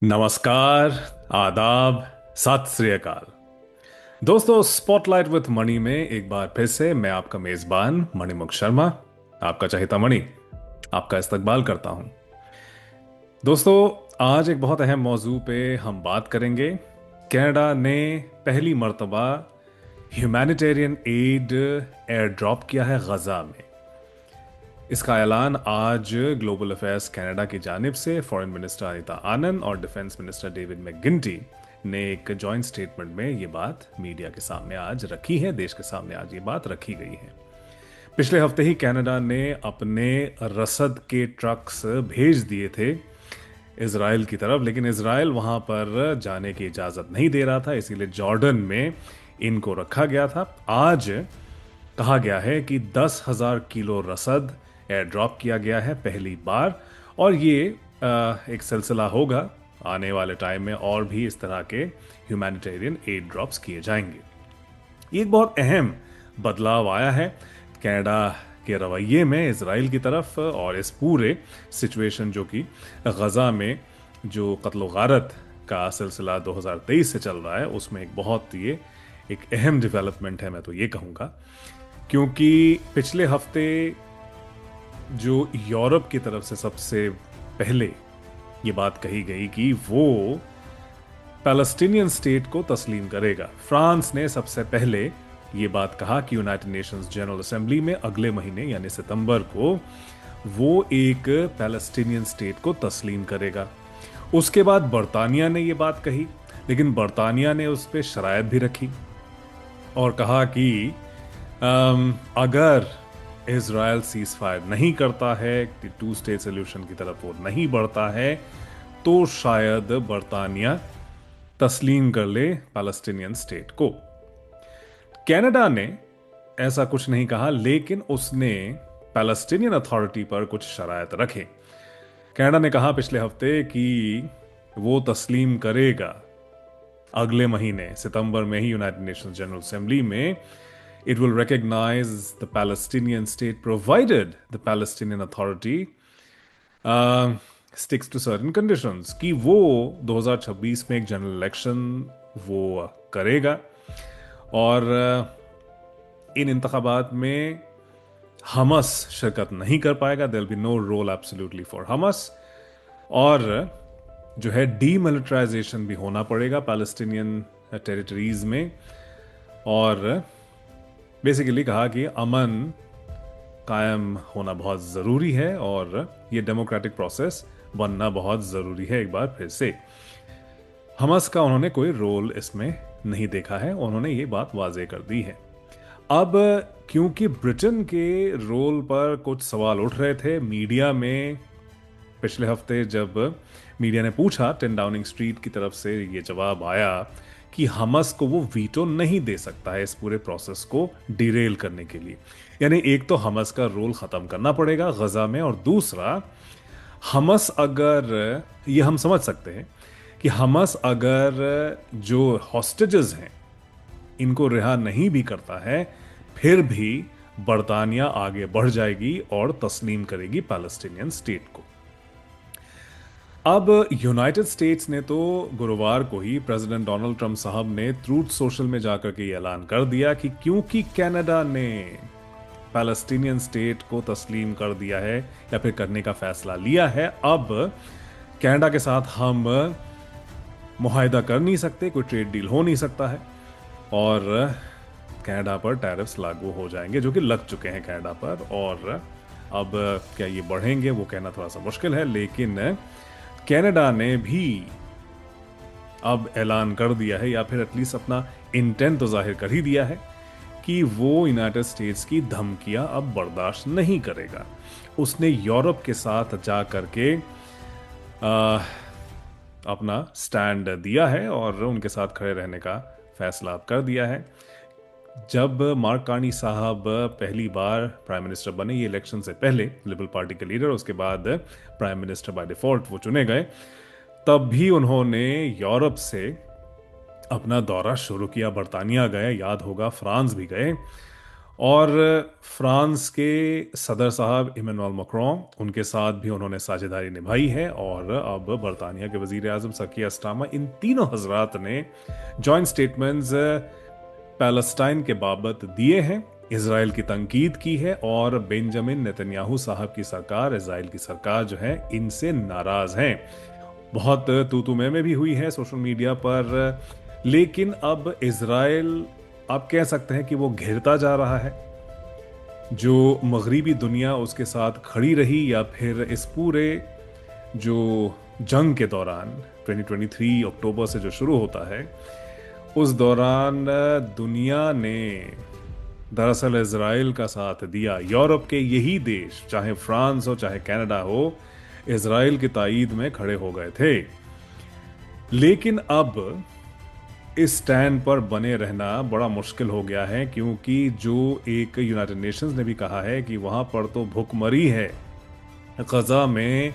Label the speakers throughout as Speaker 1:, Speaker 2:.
Speaker 1: नमस्कार, आदाब, सत श्री अकाल। दोस्तों, स्पॉटलाइट विद मणि में एक बार फिर से मैं आपका मेजबान मणिमुख शर्मा, आपका चहेता मणि, आपका इस्तकबाल करता हूं। दोस्तों, आज एक बहुत अहम मौजू पे हम बात करेंगे। कनाडा ने पहली मर्तबा ह्यूमैनिटेरियन एड एयर ड्रॉप किया है गजा में। इसका ऐलान आज ग्लोबल अफेयर्स कनाडा की जानिब से फॉरेन मिनिस्टर अनीता आनंद और डिफेंस मिनिस्टर डेविड मैकगिंटी ने एक जॉइंट स्टेटमेंट में ये बात मीडिया के सामने आज रखी है, देश के सामने आज ये बात रखी गई है। पिछले हफ्ते ही कनाडा ने अपने रसद के ट्रक्स भेज दिए थे इसराइल की तरफ, लेकिन इसराइल वहां पर जाने की इजाजत नहीं दे रहा था, इसीलिए जॉर्डन में इनको रखा गया था। आज कहा गया है कि 10,000 किलो रसद एयर ड्रॉप किया गया है पहली बार, और ये एक सिलसिला होगा आने वाले टाइम में, और भी इस तरह के ह्यूमैनिटेरियन एड ड्रॉप्स किए जाएंगे। ये एक बहुत अहम बदलाव आया है कनाडा के रवैये में इसराइल की तरफ, और इस पूरे सिचुएशन जो कि गजा में जो कत्ल गारत का सिलसिला 2023 से चल रहा है, उसमें एक बहुत ये एक अहम डेवलपमेंट है, मैं तो ये कहूँगा। क्योंकि पिछले हफ्ते जो यूरोप की तरफ से सबसे पहले ये बात कही गई कि वो पैलेस्टीनियन स्टेट को तस्लीम करेगा, फ्रांस ने सबसे पहले ये बात कहा कि यूनाइटेड नेशंस जनरल असेंबली में अगले महीने यानी सितंबर को वो एक पैलेस्टीनियन स्टेट को तस्लीम करेगा। उसके बाद बरतानिया ने ये बात कही, लेकिन बरतानिया ने उस पर शरायत भी रखी और कहा कि अगर इजराइल सीज फायर नहीं करता है, टू स्टेट सोल्यूशन की तरफ वो नहीं बढ़ता है, तो शायद बरतानिया तस्लीम कर ले पैलेस्टीनियन स्टेट को। कनाडा ने ऐसा कुछ नहीं कहा, लेकिन उसने पैलेस्टीनियन अथॉरिटी पर कुछ शरायत रखे। कनाडा ने कहा पिछले हफ्ते कि वो तस्लीम करेगा अगले महीने सितंबर में ही यूनाइटेड नेशंस जनरल असेंबली में। It will recognize the Palestinian state provided the Palestinian Authority sticks to certain conditions, कि वो 2026 में एक जनरल इलेक्शन वो करेगा, और इन इंतखाबात में हमस शिरकत नहीं कर पाएगा। There will be no role absolutely for Hamas, और जो है डीमिलिटराइजेशन भी होना पड़ेगा पैलेस्टीनियन टेरिटरीज में, और बेसिकली कहा कि अमन कायम होना बहुत ज़रूरी है और ये डेमोक्रेटिक प्रोसेस बनना बहुत ज़रूरी है। एक बार फिर से हमास का उन्होंने कोई रोल इसमें नहीं देखा है, उन्होंने ये बात वाजे कर दी है। अब क्योंकि ब्रिटेन के रोल पर कुछ सवाल उठ रहे थे मीडिया में, पिछले हफ्ते जब मीडिया ने पूछा, 10 डाउनिंग स्ट्रीट की तरफ से ये जवाब आया कि हमास को वो वीटो नहीं दे सकता है इस पूरे प्रोसेस को डिरेल करने के लिए। यानी एक तो हमास का रोल खत्म करना पड़ेगा गजा में, और दूसरा हमास अगर, ये हम समझ सकते हैं कि हमास अगर जो हॉस्टेजेस हैं इनको रिहा नहीं भी करता है, फिर भी बरतानिया आगे बढ़ जाएगी और तस्लीम करेगी पैलेस्टीनियन स्टेट को। अब यूनाइटेड स्टेट्स ने तो गुरुवार को ही प्रेसिडेंट डोनाल्ड ट्रंप साहब ने ट्रूथ सोशल में जाकर के ऐलान कर दिया कि क्योंकि कनाडा ने पैलेस्टीनियन स्टेट को तस्लीम कर दिया है या फिर करने का फैसला लिया है, अब कनाडा के साथ हम मुआहदा कर नहीं सकते, कोई ट्रेड डील हो नहीं सकता है, और कनाडा पर टैरिफ्स लागू हो जाएंगे जो कि लग चुके हैं कनाडा पर। और अब क्या ये बढ़ेंगे वो कहना थोड़ा सा मुश्किल है, लेकिन कनाडा ने भी अब ऐलान कर दिया है, या फिर एटलीस्ट अपना इंटेंट तो जाहिर कर ही दिया है कि वो यूनाइटेड स्टेट्स की धमकियां अब बर्दाश्त नहीं करेगा। उसने यूरोप के साथ जा करके अपना स्टैंड दिया है और उनके साथ खड़े रहने का फैसला अब कर दिया है। जब मार्क कार्नी साहब पहली बार प्राइम मिनिस्टर बने, ये इलेक्शन से पहले लिबरल पार्टी के लीडर, उसके बाद प्राइम मिनिस्टर बाय डिफॉल्ट वो चुने गए, तब भी उन्होंने यूरोप से अपना दौरा शुरू किया। बरतानिया गए, याद होगा, फ्रांस भी गए, और फ्रांस के सदर साहब इमैनुअल मैक्रों, उनके साथ भी उन्होंने साझेदारी निभाई है। और अब बरतानिया के वजीर आजम सर कियर स्टारमर, इन तीनों हजरात ने जॉइंट स्टेटमेंट्स पैलेस्टाइन के बाबत दिए हैं, इसराइल की तंकीद की है, और बेंजामिन नेतन्याहू साहब की सरकार, इसराइल की सरकार जो है, इनसे नाराज हैं। बहुत तू तू मैं भी हुई है सोशल मीडिया पर। लेकिन अब इसराइल, आप कह सकते हैं कि वो घिरता जा रहा है। जो मगरिबी दुनिया उसके साथ खड़ी रही, या फिर इस पूरे जो जंग के दौरान 2023 अक्टूबर से जो शुरू होता है, उस दौरान दुनिया ने दरअसल इसराइल का साथ दिया। यूरोप के यही देश, चाहे फ्रांस हो चाहे कनाडा हो, इसराइल की ताईद में खड़े हो गए थे। लेकिन अब इस स्टैंड पर बने रहना बड़ा मुश्किल हो गया है, क्योंकि जो एक यूनाइटेड नेशंस ने भी कहा है कि वहां पर तो भुखमरी है, गजा में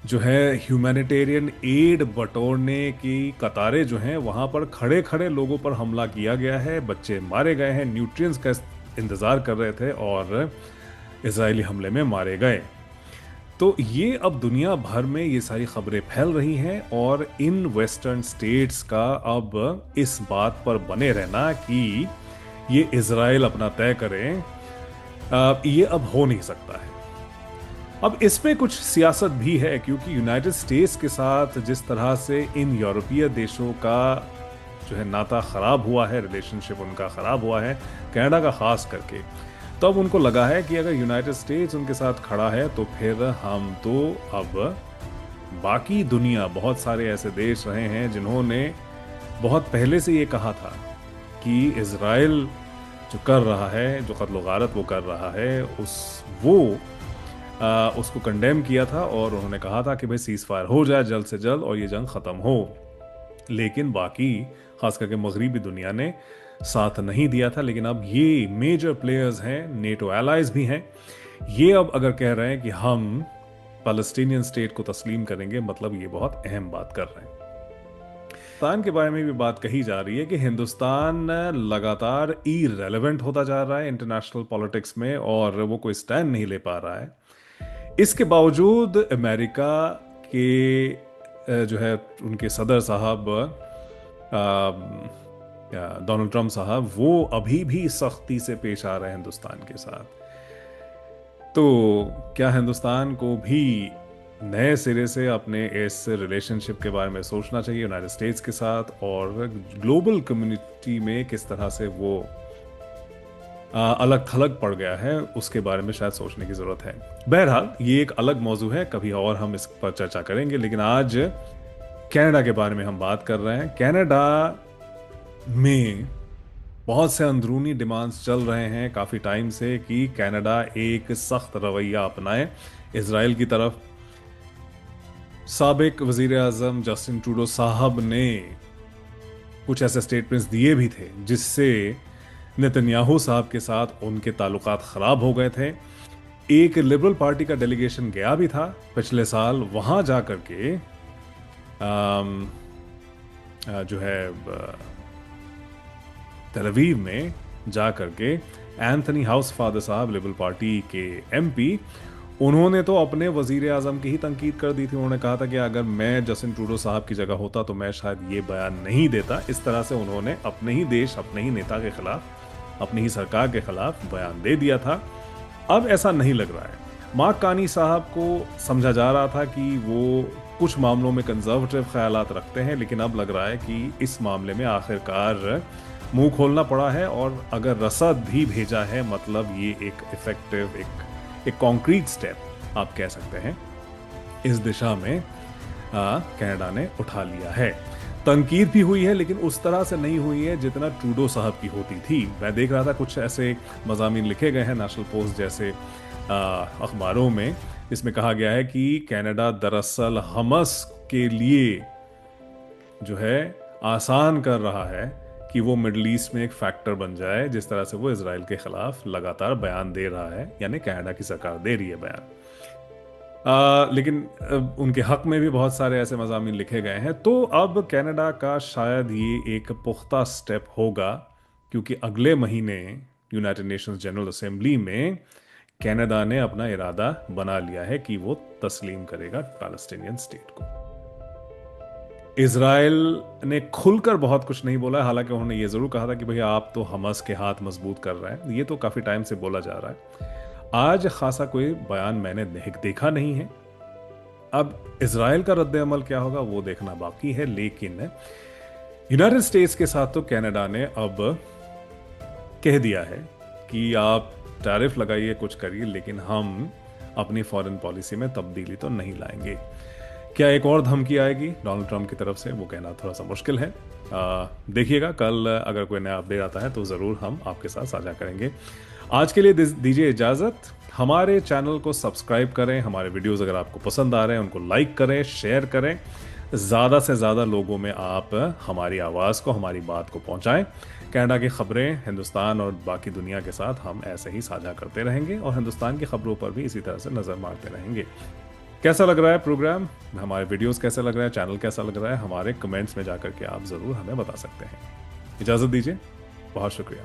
Speaker 1: जो है ह्यूमैनिटेरियन एड बटोरने की कतारें जो हैं, वहां पर खड़े खड़े लोगों पर हमला किया गया है, बच्चे मारे गए हैं, न्यूट्रिएंट्स का इंतजार कर रहे थे और इजरायली हमले में मारे गए। तो ये अब दुनिया भर में ये सारी खबरें फैल रही हैं, और इन वेस्टर्न स्टेट्स का अब इस बात पर बने रहना कि ये इजराइल अपना तय करें, ये अब हो नहीं सकता है। अब इसमें कुछ सियासत भी है, क्योंकि यूनाइटेड स्टेट्स के साथ जिस तरह से इन यूरोपीय देशों का जो है नाता खराब हुआ है, रिलेशनशिप उनका खराब हुआ है, कनाडा का खास करके, तब उनको लगा है कि अगर यूनाइटेड स्टेट्स उनके साथ खड़ा है तो फिर हम तो अब बाकी दुनिया, बहुत सारे ऐसे देश रहे हैं जिन्होंने बहुत पहले से ये कहा था कि इजराइल जो कर रहा है, जो कत्ल गारत वो कर रहा है, उसको कंडेम किया था, और उन्होंने कहा था कि भाई सीज फायर हो जाए जल्द से जल्द और ये जंग ख़त्म हो। लेकिन बाकी, खास करके मगरिबी दुनिया ने साथ नहीं दिया था। लेकिन अब ये मेजर प्लेयर्स हैं, नेटो एलाइज भी हैं, ये अब अगर कह रहे हैं कि हम पैलेस्टीनियन स्टेट को तस्लीम करेंगे, मतलब ये बहुत अहम बात कर रहे हैं। हिंदुस्तान के बारे में भी बात कही जा रही है कि हिंदुस्तान लगातार इरेलेवेंट होता जा रहा है इंटरनेशनल पॉलिटिक्स में, और वो कोई स्टैंड नहीं ले पा रहा है। इसके बावजूद अमेरिका के जो है उनके सदर साहब डोनाल्ड ट्रंप साहब, वो अभी भी सख्ती से पेश आ रहे हैं हिंदुस्तान के साथ। तो क्या हिंदुस्तान को भी नए सिरे से अपने इस रिलेशनशिप के बारे में सोचना चाहिए यूनाइटेड स्टेट्स के साथ, और ग्लोबल कम्युनिटी में किस तरह से वो अलग थलग पड़ गया है, उसके बारे में शायद सोचने की जरूरत है। बहरहाल ये एक अलग मौजू है, कभी और हम इस पर चर्चा करेंगे। लेकिन आज कनाडा के बारे में हम बात कर रहे हैं। कनाडा में बहुत से अंदरूनी डिमांड्स चल रहे हैं काफी टाइम से कि कनाडा एक सख्त रवैया अपनाए इसराइल की तरफ। साबिक वजीर आजम जस्टिन ट्रूडो साहब ने कुछ ऐसे स्टेटमेंट्स दिए भी थे जिससे नेतन्याहू साहब के साथ उनके ताल्लुकात खराब हो गए थे। एक लिबरल पार्टी का डेलीगेशन गया भी था पिछले साल, वहां जाकर के जो है तेल अवीव में जाकर के एंथनी हाउस फादर साहब, लिबरल पार्टी के एमपी, उन्होंने तो अपने वजीर आजम की ही तनकीद कर दी थी। उन्होंने कहा था कि अगर मैं जस्टिन ट्रूडो साहब की जगह होता तो मैं शायद ये बयान नहीं देता। इस तरह से उन्होंने अपने ही देश, अपने ही नेता के खिलाफ, अपनी ही सरकार के खिलाफ बयान दे दिया था। अब ऐसा नहीं लग रहा है। मार्क कार्नी साहब को समझा जा रहा था कि वो कुछ मामलों में कंजर्वेटिव ख्यालात रखते हैं, लेकिन अब लग रहा है कि इस मामले में आखिरकार मुंह खोलना पड़ा है, और अगर रसद भी भेजा है, मतलब ये एक इफेक्टिव, एक कॉन्क्रीट स्टेप आप कह सकते हैं, इस दिशा में कनाडा ने उठा लिया है। तनकीद भी हुई है, लेकिन उस तरह से नहीं हुई है जितना ट्रूडो साहब की होती थी। मैं देख रहा था कुछ ऐसे मज़ामीन लिखे गए हैं नेशनल पोस्ट जैसे अखबारों में, इसमें कहा गया है कि कनाडा दरअसल हमस के लिए जो है आसान कर रहा है कि वो मिडल ईस्ट में एक फैक्टर बन जाए, जिस तरह से वो इसराइल के खिलाफ लगातार बयान दे रहा है, यानी कनाडा की सरकार दे रही है बयान। लेकिन उनके हक में भी बहुत सारे ऐसे मज़ामीन लिखे गए हैं। तो अब कनाडा का शायद ये एक पुख्ता स्टेप होगा, क्योंकि अगले महीने यूनाइटेड नेशंस जनरल असेंबली में कनाडा ने अपना इरादा बना लिया है कि वो तस्लीम करेगा पैलेस्टीनियन स्टेट को। इजराइल ने खुलकर बहुत कुछ नहीं बोला, हालांकि उन्होंने ये जरूर कहा था कि भैया आप तो हमास के हाथ मजबूत कर रहे हैं। ये तो काफी टाइम से बोला जा रहा है, आज खासा कोई बयान मैंने देखा नहीं है। अब इजराइल का रद्द अमल क्या होगा वो देखना बाकी है, लेकिन यूनाइटेड स्टेट्स के साथ तो कनाडा ने अब कह दिया है कि आप टैरिफ लगाइए, कुछ करिए, लेकिन हम अपनी फॉरेन पॉलिसी में तब्दीली तो नहीं लाएंगे। क्या एक और धमकी आएगी डोनाल्ड ट्रंप की तरफ से, वो कहना थोड़ा सा मुश्किल है। देखिएगा, कल अगर कोई नया अपडेट आता है तो ज़रूर हम आपके साथ साझा करेंगे। आज के लिए दीजिए इजाज़त। हमारे चैनल को सब्सक्राइब करें, हमारे वीडियोस अगर आपको पसंद आ रहे हैं उनको लाइक करें, शेयर करें, ज़्यादा से ज़्यादा लोगों में आप हमारी आवाज़ को, हमारी बात को पहुंचाएं। कनाडा की खबरें हिंदुस्तान और बाकी दुनिया के साथ हम ऐसे ही साझा करते रहेंगे और हिंदुस्तान की खबरों पर भी इसी तरह से नज़र मारते रहेंगे। कैसा लग रहा है प्रोग्राम, हमारे वीडियोस कैसे लग रहा है, चैनल कैसा लग रहा है, हमारे कमेंट्स में जाकर के आप ज़रूर हमें बता सकते हैं। इजाज़त दीजिए, बहुत शुक्रिया।